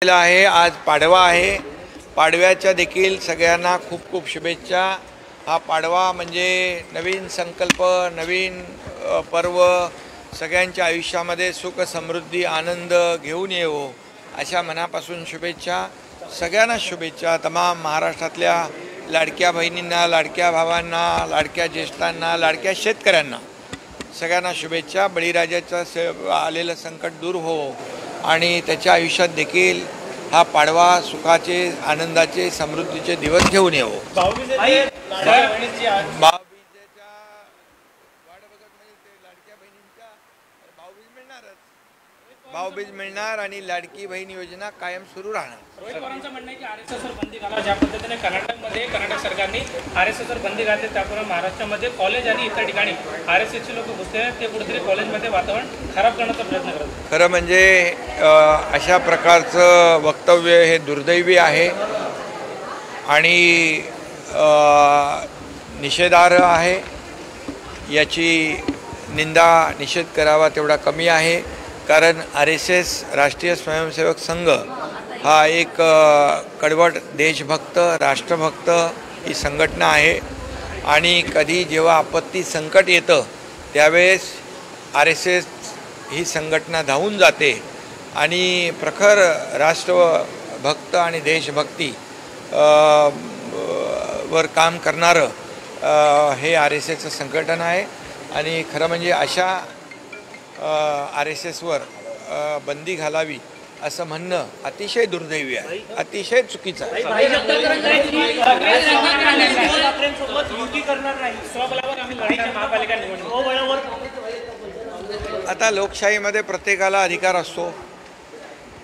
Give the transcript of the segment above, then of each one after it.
आहे। आज पाडवा आहे। पाडव्याच्या देखील सगळ्यांना खूप खूप शुभेच्छा। हा पाडवा म्हणजे नवीन संकल्प, नवीन पर्व, सगळ्यांच्या आयुष्यामध्ये सुख समृद्धी आनंद घेऊन येवो अशा मनापासून शुभेच्छा। सगळ्यांना शुभेच्छा। तमाम महाराष्ट्रातल्या लाडक्या बहिणींना, लाडक्या भावांना, लाडक्या ज्येष्ठांना, लाडक्या शेतकऱ्यांना सगळ्यांना शुभेच्छा। बळीराजाचं आलेलं संकट दूर हो आणि त्याच्या आयुष्यात देखील हा पाडवा सुखाचे, आनंदाचे, समृद्धीचे दिवस घेऊन येवो। भाऊबीजेच्या वाढ बघत म्हणजे ते लाडक्या बहिणींच्या भाऊबीज मिळणारच, भाऊबीज मिळणार आणि लाडकी बहीण योजना कायम सुरू राहणार। रोहित पवारांचं म्हणणं आहे की आरएसएसवर बंदी घाला। ज्या पद्धतीने कर्नाटक सरकारने आरएसएसवर बंदी घातली त्यामुळे महाराष्ट्रामध्ये कॉलेज आणि इतर ठिकाणी आरएसएसचे लोक घुसते आहेत, ते कुठेतरी कॉलेजमध्ये वातावरण खराब करण्याचा प्रयत्न करतात। खरं म्हणजे अशा प्रकारचं वक्तव्य हे दुर्दैवी आहे आणि निषेधार्ह आहे। याची निंदा निषेध करावा तेवढा कमी आहे, कारण आरएसएस राष्ट्रीय स्वयंसेवक संघ हा एक कडवट देशभक्त, राष्ट्रभक्त ही संघटना आहे आणि कधी जेव्हा आपत्ती संकट येतं त्यावेळेस आरएसएस ही संघटना धावून जाते आणि प्रखर राष्ट्रभक्त आणि देशभक्ती वर काम करणारं हे आरएसएसचं संघटन आहे आणि खरं म्हणजे अशा आरएसएसवर बंदी घालावी असं म्हणणं अतिशय दुर्दैवी आहे, अतिशय चुकीचं आहे। आता लोकशाहीमध्ये प्रत्येकाला अधिकार असतो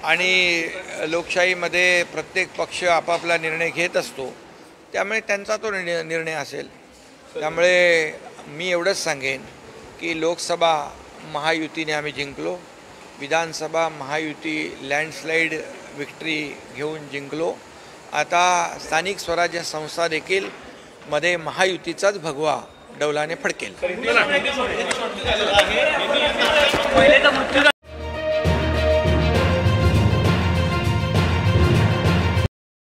आणि लोकशाहीमध्ये प्रत्येक पक्ष आपापला निर्णय घेत असतो, त्यामुळे त्यांचा तो निर्णय असेल। त्यामुळे मी एवढंच सांगेन की लोकसभा महायुतीने आम्ही जिंकलो, विधानसभा महायुती लँडस्लाईड विक्ट्री घेऊन जिंकलो। आता स्थानिक स्वराज्य संस्था देखील मध्ये महायुतीचाच भगवा डौलाने फडकेल।